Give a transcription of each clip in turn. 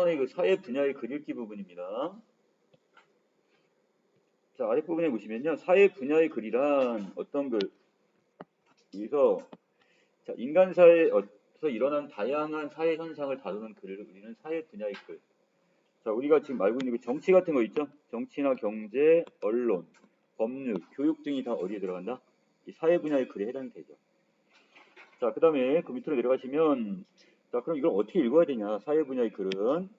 4번의 그 사회 분야의 글읽기 부분입니다. 자, 아랫부분에 보시면요. 사회 분야의 글이란 어떤 글, 여기서 자, 인간 사회에서 일어난 다양한 사회 현상을 다루는 글을 우리는 사회 분야의 글. 자, 우리가 지금 알고 있는 그 정치 같은 거 있죠? 정치나 경제, 언론, 법률, 교육 등이 다 어디에 들어간다? 이 사회 분야의 글에 해당이 되죠. 자, 그 다음에 그 밑으로 내려가시면, 자, 그럼 이걸 어떻게 읽어야 되냐? 사회 분야의 글은.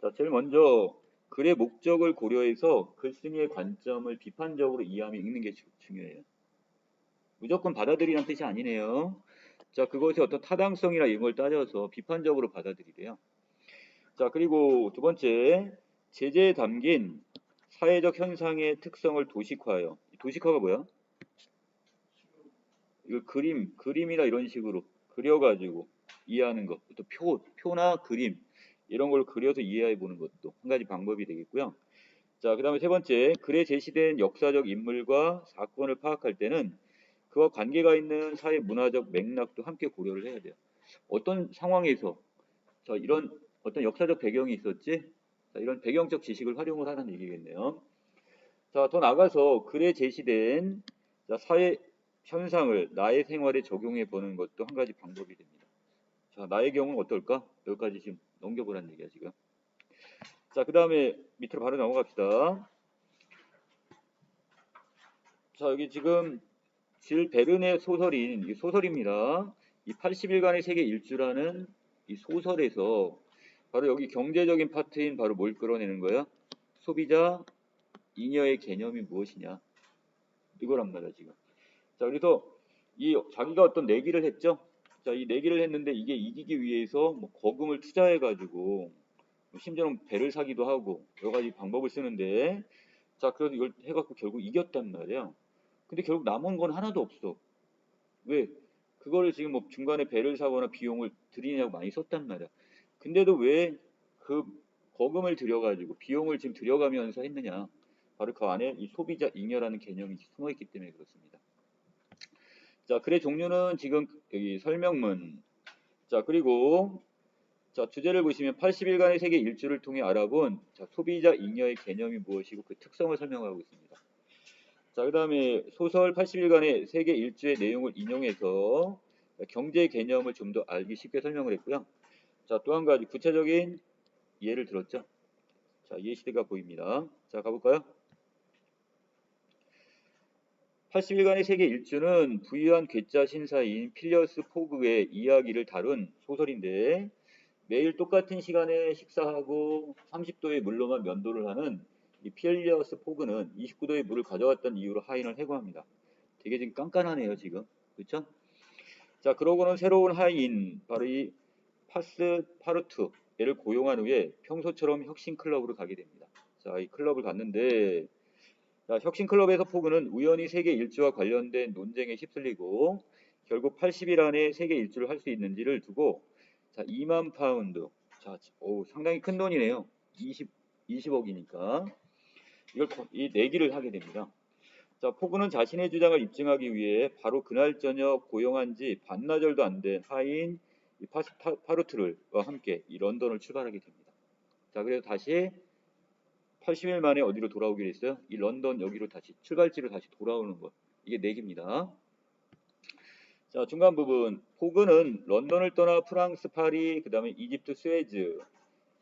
자, 제일 먼저 글의 목적을 고려해서 글쓴이의 관점을 비판적으로 이해하며 읽는 게 중요해요. 무조건 받아들이란 뜻이 아니네요. 자, 그것이 어떤 타당성이나 이런 걸 따져서 비판적으로 받아들이래요. 자, 그리고 두 번째, 제재에 담긴 사회적 현상의 특성을 도식화해요. 도식화가 뭐야? 이거 그림이나 이런 식으로 그려가지고 이해하는 것. 또 표나 그림 이런 걸 그려서 이해해 보는 것도 한 가지 방법이 되겠고요. 자, 그 다음에 세 번째, 글에 제시된 역사적 인물과 사건을 파악할 때는 그와 관계가 있는 사회 문화적 맥락도 함께 고려를 해야 돼요. 어떤 상황에서 이런 어떤 역사적 배경이 있었지? 자, 이런 배경적 지식을 활용을 하는 얘기겠네요. 자, 더 나가서 글에 제시된 사회 현상을 나의 생활에 적용해 보는 것도 한 가지 방법이 됩니다. 자, 나의 경우는 어떨까? 여기까지 지금 넘겨보라는 얘기야, 지금. 자, 그 다음에 밑으로 바로 넘어갑시다. 자, 여기 지금 질 베른의 소설인 이 소설입니다. 이 80일간의 세계 일주라는 이 소설에서 바로 여기 경제적인 파트인 바로 뭘 끌어내는 거야? 소비자 잉여의 개념이 무엇이냐? 이거란 말이야, 지금. 자, 그래서 이 자기가 어떤 내기를 했죠. 자, 이 내기를 했는데 이게 이기기 위해서 뭐 거금을 투자해가지고 심지어는 배를 사기도 하고 여러 가지 방법을 쓰는데 자, 그래서 이걸 해갖고 결국 이겼단 말이야. 근데 결국 남은 건 하나도 없어. 왜? 그거를 지금 뭐 중간에 배를 사거나 비용을 들이냐고 많이 썼단 말이야. 근데도 왜 그 거금을 들여가지고 비용을 지금 들여가면서 했느냐? 바로 그 안에 이 소비자 잉여라는 개념이 숨어 있기 때문에 그렇습니다. 자, 글의 종류는 지금 여기 설명문. 자, 그리고 자, 주제를 보시면 80일간의 세계 일주를 통해 알아본 소비자 잉여의 개념이 무엇이고 그 특성을 설명하고 있습니다. 자, 그 다음에 소설 80일간의 세계 일주의 내용을 인용해서 경제 개념을 좀 더 알기 쉽게 설명을 했고요. 자, 또 한 가지 구체적인 예를 들었죠. 자, 예시대가 보입니다. 자, 가볼까요? 80일간의 세계 일주는 부유한 괴짜 신사인 필리어스 포그의 이야기를 다룬 소설인데 매일 똑같은 시간에 식사하고 30도의 물로만 면도를 하는 이 필리어스 포그는 29도의 물을 가져왔던 이유로 하인을 해고합니다. 되게 지금 깐깐하네요, 지금. 그렇죠? 자, 그러고는 새로운 하인, 바로 이 파스파르투 얘를 고용한 후에 평소처럼 혁신클럽으로 가게 됩니다. 자, 이 클럽을 갔는데 자, 혁신클럽에서 포그는 우연히 세계 일주와 관련된 논쟁에 휩쓸리고 결국 80일 안에 세계 일주를 할 수 있는지를 두고 자, 2만 파운드. 자, 상당히 큰 돈이네요. 20억이니까. 이 내기를 하게 됩니다. 자, 포그는 자신의 주장을 입증하기 위해 바로 그날 저녁 고용한 지 반나절도 안 된 하인 파스파르투와 함께 이 런던을 출발하게 됩니다. 자, 그래서 다시 80일 만에 어디로 돌아오기로 했어요? 이 런던 여기로 다시 출발지로 다시 돌아오는 것. 이게 내기입니다. 자, 중간 부분. 포그는 런던을 떠나 프랑스 파리, 그 다음에 이집트 스웨즈,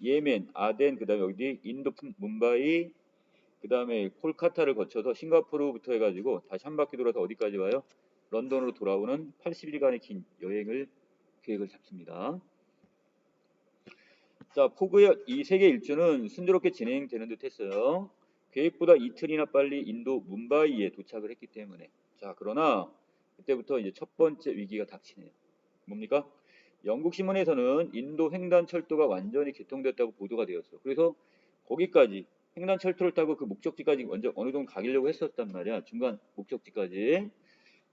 예멘, 아덴, 그 다음에 어디 인도 뭄바이, 그 다음에 콜카타를 거쳐서 싱가포르부터 해가지고 다시 한 바퀴 돌아서 어디까지 와요? 런던으로 돌아오는 80일간의 긴 여행을 계획을 잡습니다. 자, 포그의 이 세계 일주는 순조롭게 진행되는 듯 했어요. 계획보다 이틀이나 빨리 인도 뭄바이에 도착을 했기 때문에. 자, 그러나 그때부터 이제 첫 번째 위기가 닥치네요. 뭡니까? 영국 신문에서는 인도 횡단 철도가 완전히 개통됐다고 보도가 되었어. 그래서 거기까지 횡단 철도를 타고 그 목적지까지 먼저 어느 정도 가려고 했었단 말이야. 중간 목적지까지.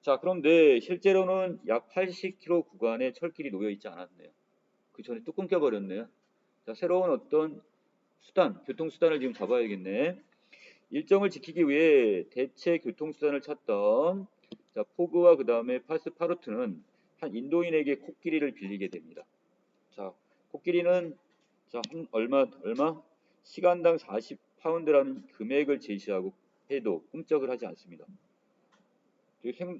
자, 그런데 실제로는 약 80km 구간에 철길이 놓여 있지 않았네요. 그 전에 뚝 끊겨버렸네요. 자, 새로운 어떤 교통수단을 지금 잡아야겠네. 일정을 지키기 위해 대체 교통수단을 찾던 자, 포그와 그 다음에 파스파르투는 한 인도인에게 코끼리를 빌리게 됩니다. 자, 코끼리는 자, 얼마 시간당 40파운드라는 금액을 제시하고 해도 꿈쩍을 하지 않습니다.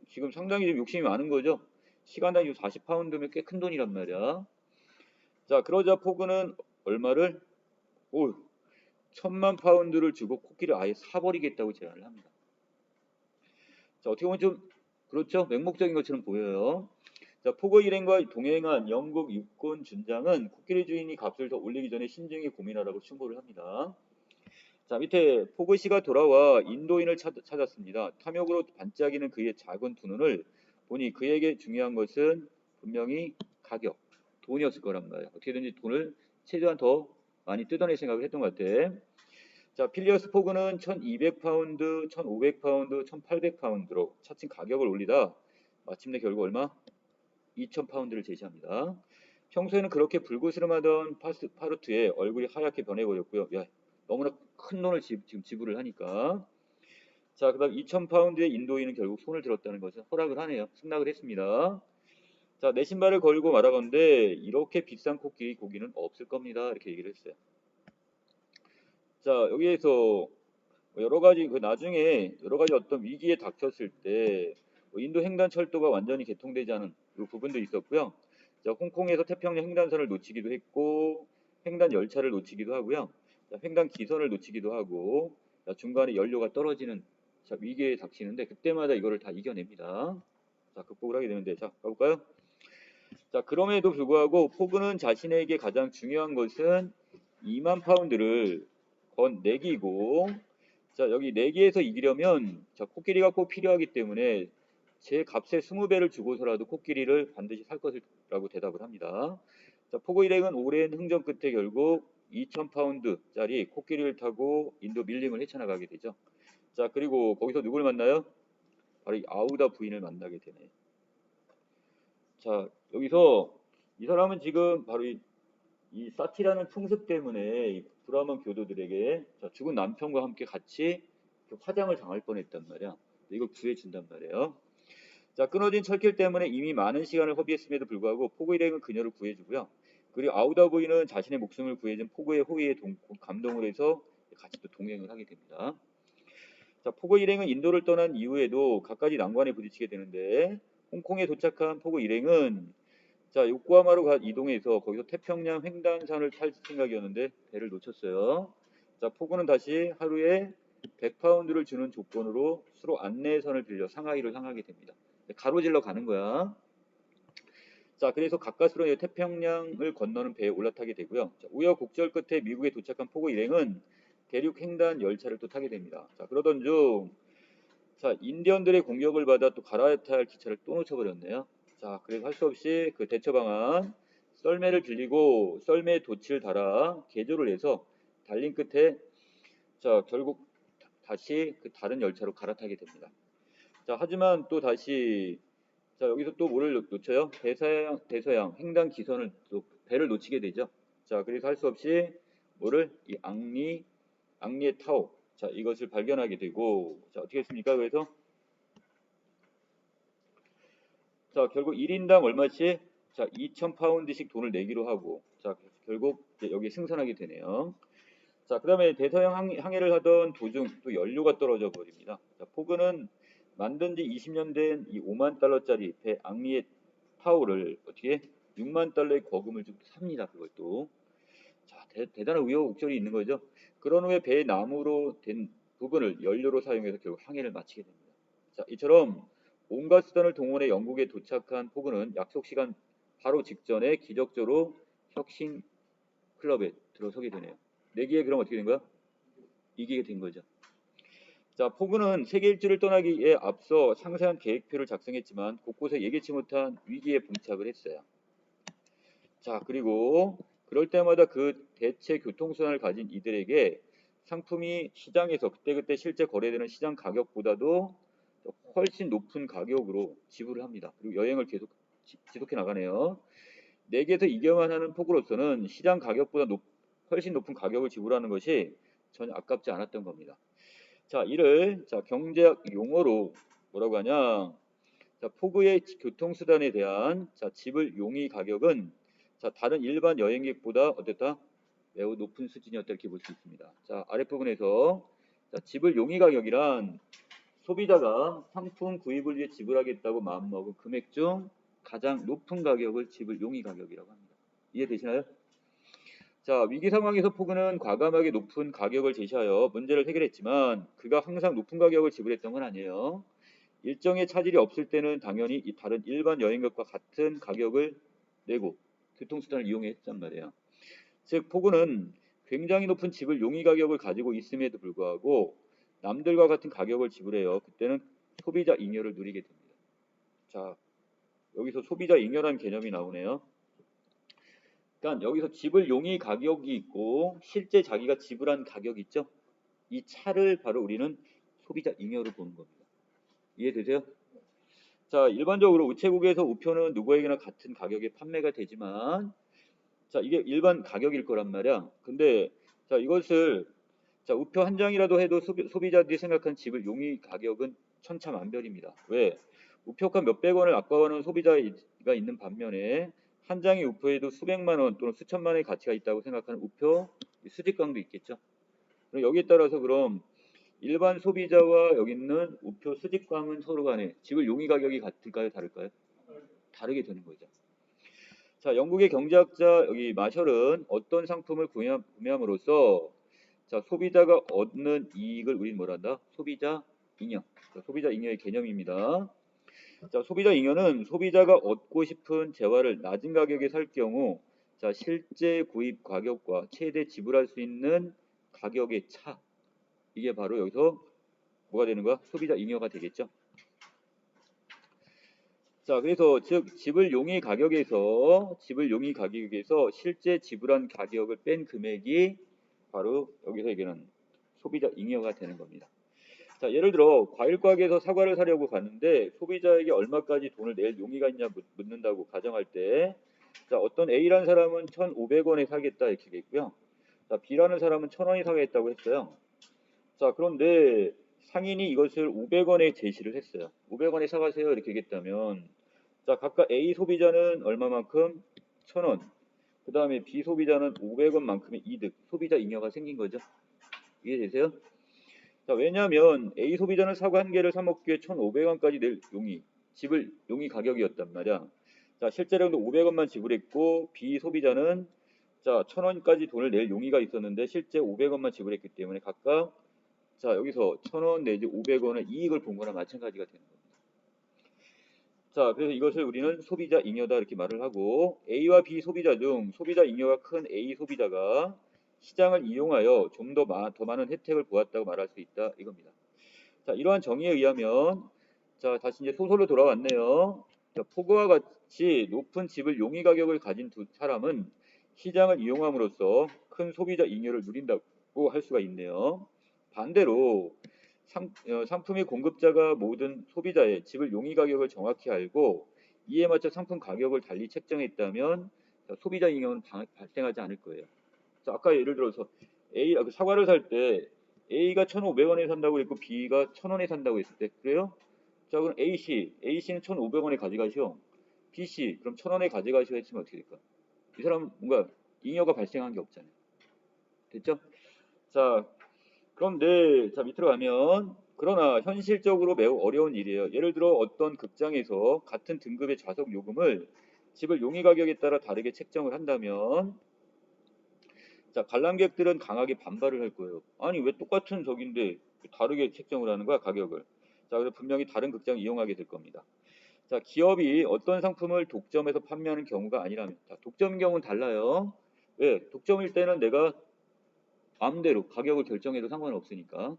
지금 상당히 좀 욕심이 많은 거죠. 시간당 40파운드면 꽤 큰 돈이란 말이야. 자, 그러자 포그는 얼마를 1000만 파운드를 주고 코끼리를 아예 사버리겠다고 제안을 합니다. 자, 어떻게 보면 좀 그렇죠? 맹목적인 것처럼 보여요. 자, 포그 일행과 동행한 영국 육군 준장은 코끼리 주인이 값을 더 올리기 전에 신중히 고민하라고 충고를 합니다. 자, 밑에 포그 씨가 돌아와 인도인을 찾았습니다. 탐욕으로 반짝이는 그의 작은 두 눈을 보니 그에게 중요한 것은 분명히 가격, 돈이었을 거란 말이에요. 어떻게든지 돈을 최대한 더 많이 뜯어낼 생각을 했던 것 같아. 자, 필리어스 포그는 1200파운드, 1500파운드, 1800파운드로 차츰 가격을 올리다 마침내 결국 얼마? 2000파운드를 제시합니다. 평소에는 그렇게 불그스름하던 파르트의 얼굴이 하얗게 변해버렸고요. 야, 너무나 큰 돈을 지금 지불을 하니까. 자, 그 다음 2000파운드의 인도인은 결국 손을 들었다는 것은 허락을 하네요. 승낙을 했습니다. 자, 내 신발을 걸고 말하건대 이렇게 비싼 코끼리 고기는 없을 겁니다. 이렇게 얘기를 했어요. 자, 여기에서 여러 가지 나중에 여러 가지 어떤 위기에 닥쳤을 때 인도 횡단 철도가 완전히 개통되지 않은 그 부분도 있었고요. 자, 홍콩에서 태평양 횡단선을 놓치기도 했고 횡단 열차를 놓치기도 하고요. 자, 횡단 기선을 놓치기도 하고 자, 중간에 연료가 떨어지는 자, 위기에 닥치는데 그때마다 이거를 다 이겨냅니다. 자, 극복을 하게 되는데 자, 가볼까요? 자, 그럼에도 불구하고 포그는 자신에게 가장 중요한 것은 2만 파운드를 내기고 자, 여기 내기에서 이기려면 자, 코끼리가 꼭 필요하기 때문에 제 값의 20배를 주고서라도 코끼리를 반드시 살 것이라고 대답을 합니다. 자, 포그 일행은 오랜 흥정 끝에 결국 2000파운드짜리 코끼리를 타고 인도 밀림을 헤쳐나가게 되죠. 자, 그리고 거기서 누굴 만나요? 바로 이 아우다 부인을 만나게 되네. 자, 여기서 이 사람은 지금 바로 이 사티라는 풍습 때문에 이 브라만 교도들에게 자, 죽은 남편과 함께 같이 화장을 당할 뻔했단 말이야. 이걸 구해준단 말이에요. 자, 끊어진 철길 때문에 이미 많은 시간을 허비했음에도 불구하고 포그 일행은 그녀를 구해주고요. 그리고 아우다 부인은 자신의 목숨을 구해준 포그의 호의에 감동을 해서 같이 또 동행을 하게 됩니다. 자, 포그 일행은 인도를 떠난 이후에도 갖가지 난관에 부딪히게 되는데 홍콩에 도착한 포그 일행은 자, 요코하마로 이동해서 거기서 태평양 횡단선을 탈 생각이었는데 배를 놓쳤어요. 자, 포그는 다시 하루에 100파운드를 주는 조건으로 수로 안내선을 빌려 상하이로 향하게 됩니다. 가로질러 가는 거야. 자, 그래서 가까스로 태평양을 건너는 배에 올라타게 되고요. 자, 우여곡절 끝에 미국에 도착한 포그 일행은 대륙 횡단 열차를 또 타게 됩니다. 자, 그러던 중 자, 인디언들의 공격을 받아 또 갈아타야 할 기차를 또 놓쳐버렸네요. 자, 그래서 할 수 없이 그 대처 방안 썰매를 빌리고 썰매에 돛을 달아 개조를 해서 달린 끝에 자, 결국 다시 그 다른 열차로 갈아타게 됩니다. 자, 하지만 또 다시 자, 여기서 또 뭐를 놓쳐요? 대서양 횡단 기선을 또 배를 놓치게 되죠. 자, 그래서 할 수 없이 뭐를 이 앙리의 타오 자, 이것을 발견하게 되고 자, 어떻게 했습니까? 그래서 자, 결국 1인당 얼마씩 자, 2000파운드씩 돈을 내기로 하고 자, 결국 여기 승선하게 되네요. 자, 그다음에 대서양 항해를 하던 도중 또 연료가 떨어져 버립니다. 자, 포그는 만든 지 20년 된 이 5만 달러짜리 배 앙리의 타오를 어떻게 6만 달러의 거금을 좀 삽니다. 그것도 자, 대단한 우여곡절이 있는 거죠. 그런 후에 배의 나무로 된 부분을 연료로 사용해서 결국 항해를 마치게 됩니다. 자, 이처럼 온갖 수단을 동원해 영국에 도착한 포그는 약속 시간 바로 직전에 기적적으로 혁신 클럽에 들어서게 되네요. 내기에 그럼 어떻게 된 거야? 이기게 된 거죠. 자, 포그는 세계 일주를 떠나기에 앞서 상세한 계획표를 작성했지만 곳곳에 예기치 못한 위기에 봉착을 했어요. 자, 그리고 그럴 때마다 그 대체 교통수단을 가진 이들에게 상품이 시장에서 그때그때 실제 거래되는 시장 가격보다도 훨씬 높은 가격으로 지불을 합니다. 그리고 여행을 계속 지속해 나가네요. 내게서 이겨만 하는 포그로서는 시장 가격보다 훨씬 높은 가격을 지불하는 것이 전혀 아깝지 않았던 겁니다. 자, 이를 자, 경제학 용어로 뭐라고 하냐? 자, 포그의 교통수단에 대한 자, 지불 용의 가격은 자, 다른 일반 여행객보다 어땠다? 매우 높은 수준이었다 이렇게 볼 수 있습니다. 자, 아랫부분에서 자, 지불 용의 가격이란 소비자가 상품 구입을 위해 지불하겠다고 마음먹은 금액 중 가장 높은 가격을 지불 용의 가격이라고 합니다. 이해되시나요? 자, 위기 상황에서 포그는 과감하게 높은 가격을 제시하여 문제를 해결했지만 그가 항상 높은 가격을 지불했던 건 아니에요. 일정의 차질이 없을 때는 당연히 다른 일반 여행객과 같은 가격을 내고 교통수단을 이용했단 말이에요. 즉 포그는 굉장히 높은 지불 용의 가격을 가지고 있음에도 불구하고 남들과 같은 가격을 지불해요. 그때는 소비자 잉여를 누리게 됩니다. 자, 여기서 소비자 잉여라는 개념이 나오네요. 그러니까 여기서 지불 용의 가격이 있고 실제 자기가 지불한 가격이 있죠. 이 차를 바로 우리는 소비자 잉여로 보는 겁니다. 이해되세요? 자, 일반적으로 우체국에서 우표는 누구에게나 같은 가격에 판매가 되지만 자, 이게 일반 가격일 거란 말이야. 근데 자, 이것을 자, 우표 한 장이라도 해도 소비자들이 생각한 지불 용의 가격은 천차만별입니다. 왜? 우표값 몇백 원을 아까워하는 소비자가 있는 반면에 한 장의 우표에도 수백만 원 또는 수천만 원의 가치가 있다고 생각하는 우표 수집광도 있겠죠. 그럼 여기에 따라서 그럼 일반 소비자와 여기 있는 우표 수집광은 서로 간에 지불 용의 가격이 같을까요? 다를까요? 다르게 되는 거죠. 자, 영국의 경제학자 여기 마셜은 어떤 상품을 구매함으로써 자, 소비자가 얻는 이익을 우리는 뭐란다? 소비자 잉여. 자, 소비자 잉여의 개념입니다. 자, 소비자 잉여는 소비자가 얻고 싶은 재화를 낮은 가격에 살 경우 자, 실제 구입 가격과 최대 지불할 수 있는 가격의 차. 이게 바로 여기서 뭐가 되는 거야? 소비자 잉여가 되겠죠. 자, 그래서 즉 지불 용의 가격에서 실제 지불한 가격을 뺀 금액이 바로 여기서 얘기하는 소비자 잉여가 되는 겁니다. 자, 예를 들어 과일 가게에서 사과를 사려고 갔는데 소비자에게 얼마까지 돈을 낼 용의가 있냐 묻는다고 가정할 때 자, 어떤 A라는 사람은 1,500원에 사겠다 이렇게 했고요. 자, B라는 사람은 1,000원에 사겠다고 했어요. 자, 그런데 상인이 이것을 500원에 제시를 했어요. 500원에 사가세요 이렇게 얘기했다면 자, 각각 A 소비자는 얼마만큼? 1,000원. 그 다음에 B 소비자는 500원만큼의 이득, 소비자 잉여가 생긴 거죠. 이해되세요? 자, 왜냐하면 A 소비자는 사과 한 개를 사 먹기에 1,500원까지 낼 지불 용의 가격이었단 말이야. 자, 실제로는 500원만 지불했고 B 소비자는 자, 1,000원까지 돈을 낼 용의가 있었는데 실제 500원만 지불했기 때문에 각각 자, 여기서 1,000원 내지 500원의 이익을 본 거나 마찬가지가 되는 겁니다. 자, 그래서 이것을 우리는 소비자 잉여다 이렇게 말을 하고 A와 B 소비자 중 소비자 잉여가 큰 A 소비자가 시장을 이용하여 좀 더 많은 혜택을 보았다고 말할 수 있다 이겁니다. 자, 이러한 정의에 의하면 자, 다시 이제 소설로 돌아왔네요. 자, 포그와 같이 높은 집을 용의 가격을 가진 두 사람은 시장을 이용함으로써 큰 소비자 잉여를 누린다고 할 수가 있네요. 반대로 상품의 공급자가 모든 소비자의 지불 용의 가격을 정확히 알고 이에 맞춰 상품 가격을 달리 책정했다면 소비자 잉여는 발생하지 않을 거예요. 자, 아까 예를 들어서 사과를 살 때 A가 1,500원에 산다고 했고 B가 1,000원에 산다고 했을 때 그래요? 자, 그럼 A씨는 1,500원에 가져가시오. B씨 그럼 1,000원에 가져가시오 했으면 어떻게 될까? 이 사람 뭔가 잉여가 발생한 게 없잖아요. 됐죠? 자, 그런데 자 밑으로 가면 그러나 현실적으로 매우 어려운 일이에요. 예를 들어 어떤 극장에서 같은 등급의 좌석 요금을 지불 용의 가격에 따라 다르게 책정을 한다면 자 관람객들은 강하게 반발을 할 거예요. 아니 왜 똑같은 적인데 다르게 책정을 하는 거야 가격을. 자 그래서 분명히 다른 극장을 이용하게 될 겁니다. 자 기업이 어떤 상품을 독점해서 판매하는 경우가 아니라면 자 독점인 경우는 달라요. 왜? 독점일 때는 내가 마음대로 가격을 결정해도 상관없으니까.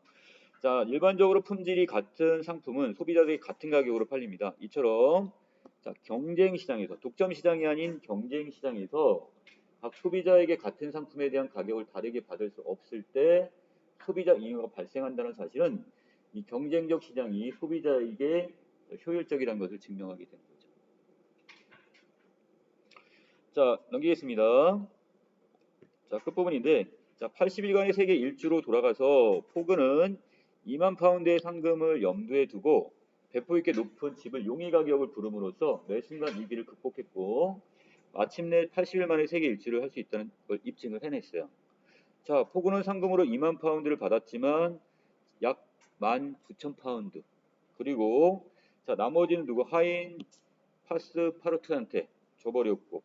자, 일반적으로 품질이 같은 상품은 소비자들이 같은 가격으로 팔립니다. 이처럼 자, 경쟁 시장에서 독점 시장이 아닌 경쟁 시장에서 각 소비자에게 같은 상품에 대한 가격을 다르게 받을 수 없을 때 소비자 잉여가 발생한다는 사실은 이 경쟁적 시장이 소비자에게 효율적이라는 것을 증명하게 되는 거죠. 자, 넘기겠습니다. 자, 끝부분인데 자, 80일간의 세계 일주로 돌아가서 포그는 2만 파운드의 상금을 염두에 두고 배포 있게 높은 지불 용의 가격을 부름으로써 매 순간 위기를 극복했고 마침내 80일 만에 세계 일주를 할 수 있다는 걸 입증을 해냈어요. 자, 포그는 상금으로 2만 파운드를 받았지만 약 19,000파운드. 그리고 자, 나머지는 누구? 하인 파스파르트한테 줘버렸고,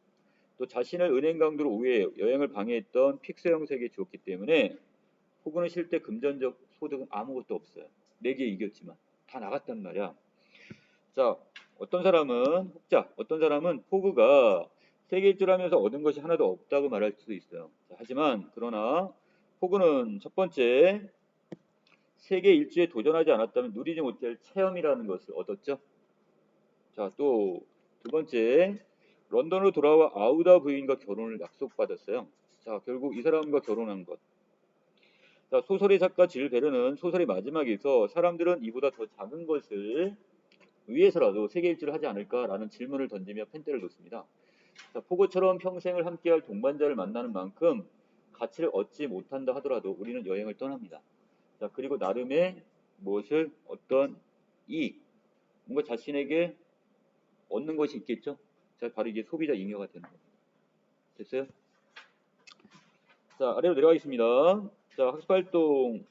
또 자신을 은행 강도로 우회해 여행을 방해했던 픽스 형사에게 주었기 때문에 포그는 실제 금전적 소득은 아무것도 없어요. 4개 이겼지만 다 나갔단 말이야. 자, 어떤 사람은 포그가 세계 일주하면서 얻은 것이 하나도 없다고 말할 수도 있어요. 자, 하지만 그러나 포그는 첫 번째 세계 일주에 도전하지 않았다면 누리지 못할 체험이라는 것을 얻었죠. 자, 또 두 번째 런던으로 돌아와 아우다 부인과 결혼을 약속받았어요. 자, 결국 이 사람과 결혼한 것. 자, 소설의 작가 질 베르는 소설의 마지막에서 사람들은 이보다 더 작은 것을 위해서라도 세계 일주를 하지 않을까라는 질문을 던지며 펜대를 놓습니다. 자, 포고처럼 평생을 함께할 동반자를 만나는 만큼 가치를 얻지 못한다 하더라도 우리는 여행을 떠납니다. 자, 그리고 나름의 무엇을 어떤 이익, 뭔가 자신에게 얻는 것이 있겠죠. 자, 바로 이게 소비자 잉여가 되는 겁니다. 됐어요? 자, 아래로 내려가겠습니다. 자, 학습활동.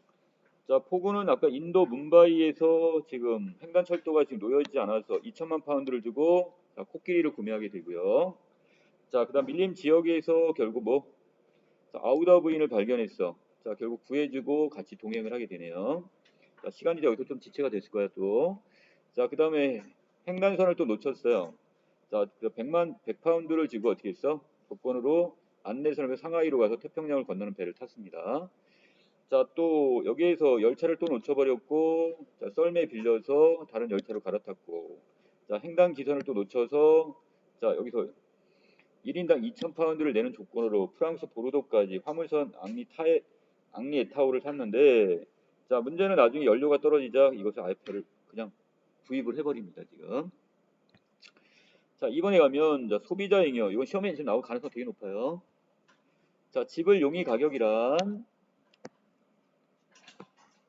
자, 포구는 아까 인도 뭄바이에서 지금 횡단철도가 지금 놓여지지 않아서 2천만 파운드를 주고 자, 코끼리를 구매하게 되고요. 자, 그 다음 밀림 지역에서 결국 자, 아우다 부인을 발견했어. 자, 결국 구해주고 같이 동행을 하게 되네요. 자, 시간이 여기서 좀 지체가 됐을 거야 또. 자, 그 다음에 횡단선을 또 놓쳤어요. 자, 100파운드를 주고 어떻게 했어? 조건으로 안내선을 상하이로 가서 태평양을 건너는 배를 탔습니다. 자, 또 여기에서 열차를 또 놓쳐버렸고, 자, 썰매 빌려서 다른 열차로 갈아탔고, 자, 횡단 기선을 또 놓쳐서, 자, 여기서 1인당 2,000파운드를 내는 조건으로 프랑스 보르도까지 화물선 앙리 에타오를 탔는데, 자, 문제는 나중에 연료가 떨어지자 이것을 아이페를 그냥 구입을 해버립니다, 지금. 자, 이번에 가면 자, 소비자 잉여. 이건 시험에 지금 나올 가능성이 되게 높아요. 자, 집을 용의 가격이란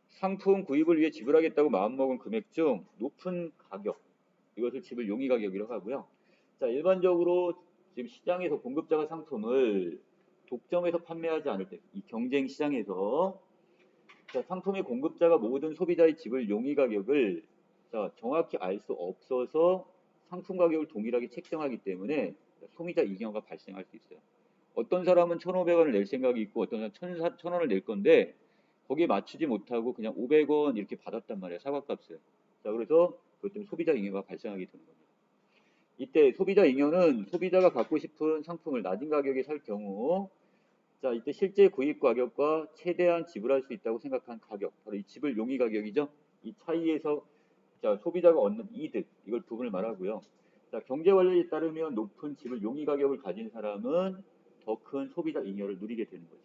상품 구입을 위해 지불하겠다고 마음먹은 금액 중 높은 가격. 이것을 집을 용의 가격이라고 하고요. 자, 일반적으로 지금 시장에서 공급자가 상품을 독점해서 판매하지 않을 때, 이 경쟁 시장에서 자, 상품의 공급자가 모든 소비자의 집을 용의 가격을 자, 정확히 알 수 없어서 상품 가격을 동일하게 책정하기 때문에 소비자 잉여가 발생할 수 있어요. 어떤 사람은 1,500원을 낼 생각이 있고 어떤 사람은 1,000원을 낼 건데 거기에 맞추지 못하고 그냥 500원 이렇게 받았단 말이에요. 사과값을. 자, 그래서 그것 때문에 소비자 잉여가 발생하게 되는 겁니다. 이때 소비자 잉여는 소비자가 갖고 싶은 상품을 낮은 가격에 살 경우 자, 이때 실제 구입 가격과 최대한 지불할 수 있다고 생각한 가격, 바로 이 집을 용의 가격이죠. 이 차이에서 자, 소비자가 얻는 이득, 이걸 부분을 말하고요. 자, 경제 원리에 따르면 높은 집을 용의 가격을 가진 사람은 더 큰 소비자 잉여를 누리게 되는 거죠.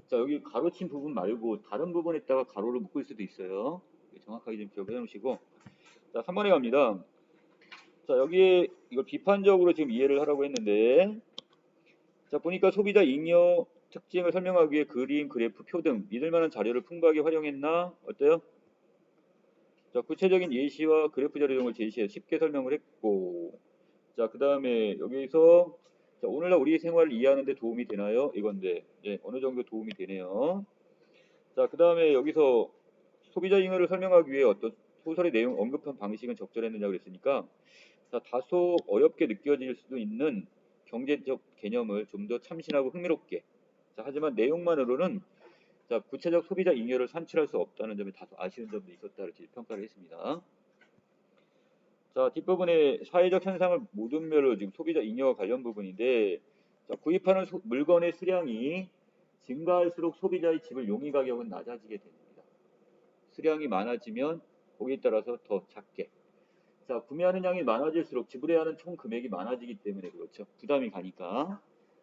자, 여기 가로친 부분 말고 다른 부분에다가 가로를 묶을 수도 있어요. 정확하게 좀 기억해 놓으시고. 자, 3번에 갑니다. 자, 여기에 이걸 비판적으로 지금 이해를 하라고 했는데, 자, 보니까 소비자 잉여 특징을 설명하기 위해 그림, 그래프, 표 등 믿을만한 자료를 풍부하게 활용했나? 어때요? 자, 구체적인 예시와 그래프 자료 등을 제시해 쉽게 설명을 했고, 자, 그 다음에 여기서 자, 오늘날 우리 생활을 이해하는 데 도움이 되나요? 이건데, 예, 어느 정도 도움이 되네요. 자, 그 다음에 여기서 소비자 잉여를 설명하기 위해 어떤 소설의 내용 언급한 방식은 적절했느냐 그랬으니까, 자, 다소 어렵게 느껴질 수도 있는 경제적 개념을 좀 더 참신하고 흥미롭게. 자, 하지만 내용만으로는 자, 구체적 소비자 잉여를 산출할 수 없다는 점에 다소 아쉬운 점도 있었다 이렇게 평가를 했습니다. 자, 뒷부분에 사회적 현상을 모든 면으로 지금 소비자 잉여와 관련 부분인데, 자, 구입하는 물건의 수량이 증가할수록 소비자의 집을 용의 가격은 낮아지게 됩니다. 수량이 많아지면 거기에 따라서 더 작게. 자, 구매하는 양이 많아질수록 지불해야 하는 총 금액이 많아지기 때문에 그렇죠. 부담이 가니까.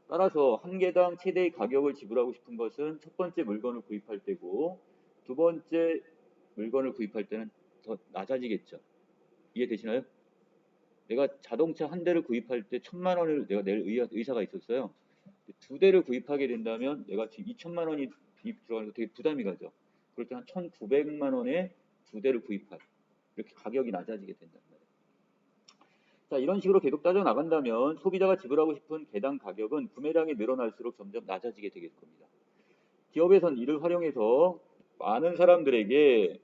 따라서 한 개당 최대의 가격을 지불하고 싶은 것은 첫 번째 물건을 구입할 때고 두 번째 물건을 구입할 때는 더 낮아지겠죠. 이해되시나요? 내가 자동차 한 대를 구입할 때 1,000만 원을 내가 낼 의사가 있었어요. 두 대를 구입하게 된다면 내가 지금 2천만 원이 들어가는 거 되게 부담이 가죠. 그럴 때 한 1,900만 원에 두 대를 구입할 이렇게 가격이 낮아지게 된단 말이에요. 자, 이런 식으로 계속 따져 나간다면 소비자가 지불하고 싶은 개당 가격은 구매량이 늘어날수록 점점 낮아지게 되겠 겁니다. 기업에선 이를 활용해서 많은 사람들에게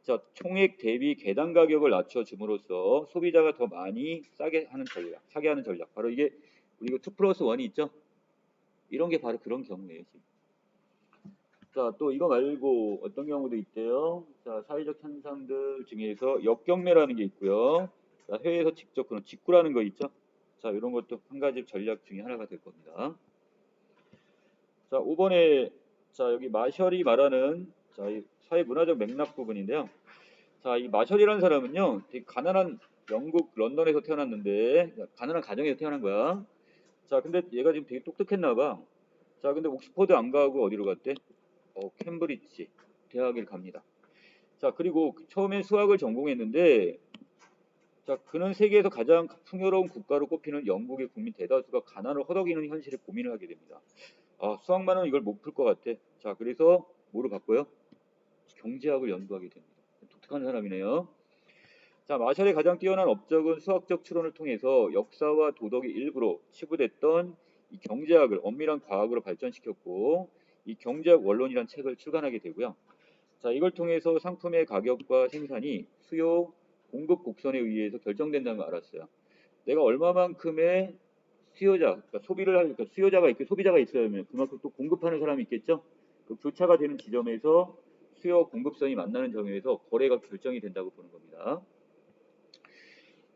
자, 총액 대비 개당 가격을 낮춰줌으로써 소비자가 더 많이 사게 하는 전략. 바로 이게 우리가 2 플러스 1이 있죠? 이런 게 바로 그런 경우예요. 지금. 자, 또 이거 말고 어떤 경우도 있대요. 자, 사회적 현상들 중에서 역경매라는 게 있고요. 자, 해외에서 직접 그런 직구라는 거 있죠? 자, 이런 것도 한 가지 전략 중에 하나가 될 겁니다. 자, 5번에 자, 여기 마셜이 말하는 자, 이 사회 문화적 맥락 부분인데요. 자, 이 마셜이라는 사람은요, 되게 가난한 영국 런던에서 태어났는데, 가난한 가정에서 태어난 거야. 자, 근데 얘가 지금 되게 똑똑했나 봐. 자, 근데 옥스퍼드 안 가고 어디로 갔대? 캠브리지 대학을 갑니다. 자, 그리고 처음엔 수학을 전공했는데, 자, 그는 세계에서 가장 풍요로운 국가로 꼽히는 영국의 국민 대다수가 가난을 허덕이는 현실에 고민을 하게 됩니다. 아, 수학만은 이걸 못 풀 것 같아. 자, 그래서 뭐로 바꿔요? 경제학을 연구하게 됩니다. 독특한 사람이네요. 자, 마샬의 가장 뛰어난 업적은 수학적 추론을 통해서 역사와 도덕의 일부로 치부됐던 이 경제학을 엄밀한 과학으로 발전시켰고, 이 경제학 원론이란 책을 출간하게 되고요. 자, 이걸 통해서 상품의 가격과 생산이 수요, 공급 곡선에 의해서 결정된다는 걸 알았어요. 내가 얼마만큼의 그러니까 소비를 할, 그러니까 수요자가 있고 소비자가 있어야면 그만큼 또 공급하는 사람이 있겠죠. 그 교차가 되는 지점에서 수요 공급선이 만나는 점에서 거래가 결정이 된다고 보는 겁니다.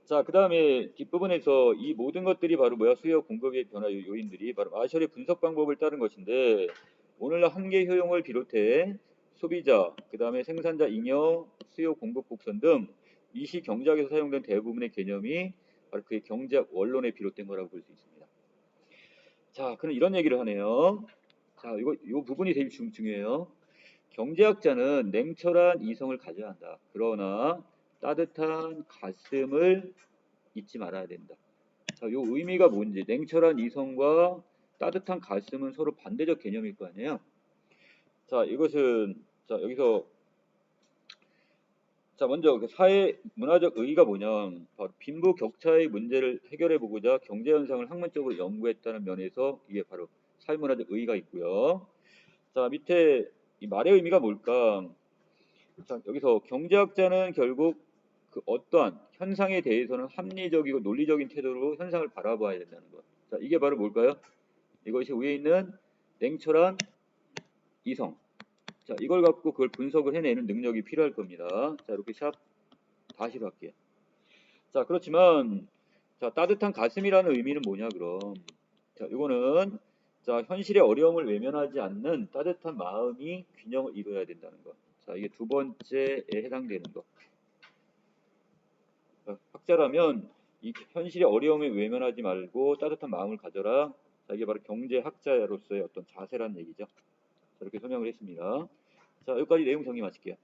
자, 그 다음에 뒷부분에서 이 모든 것들이 바로 뭐야? 수요 공급의 변화 요인들이 바로 마셜의 분석 방법을 따른 것인데, 오늘날 한계 효용을 비롯해 소비자, 그 다음에 생산자 잉여, 수요 공급 곡선 등 미시 경제학에서 사용된 대부분의 개념이 바로 그의 경제학 원론에 비롯된 거라고 볼 수 있습니다. 자, 그럼 이런 얘기를 하네요. 자, 이 부분이 되게 중요해요. 경제학자는 냉철한 이성을 가져야 한다. 그러나 따뜻한 가슴을 잊지 말아야 된다. 자, 요 의미가 뭔지, 냉철한 이성과 따뜻한 가슴은 서로 반대적 개념일 거 아니에요. 자, 이것은 자, 여기서 자, 먼저 그 사회 문화적 의의가 뭐냐, 바로 빈부 격차의 문제를 해결해 보고자 경제 현상을 학문적으로 연구했다는 면에서 이게 바로 사회 문화적 의의가 있고요. 자, 밑에 이 말의 의미가 뭘까? 자, 여기서 경제학자는 결국 그 어떠한 현상에 대해서는 합리적이고 논리적인 태도로 현상을 바라봐야 된다는 것. 자, 이게 바로 뭘까요? 이것이 위에 있는 냉철한 이성. 자, 이걸 갖고 그걸 분석을 해내는 능력이 필요할 겁니다. 자, 이렇게 샵 다시 할게요. 자, 그렇지만 자, 따뜻한 가슴이라는 의미는 뭐냐 그럼. 자, 이거는 자, 현실의 어려움을 외면하지 않는 따뜻한 마음이 균형을 이루어야 된다는 것. 자, 이게 두 번째에 해당되는 것. 학자라면 이 현실의 어려움을 외면하지 말고 따뜻한 마음을 가져라. 자, 이게 바로 경제학자로서의 어떤 자세란 얘기죠. 자, 이렇게 설명을 했습니다. 자, 여기까지 내용 정리 마칠게요.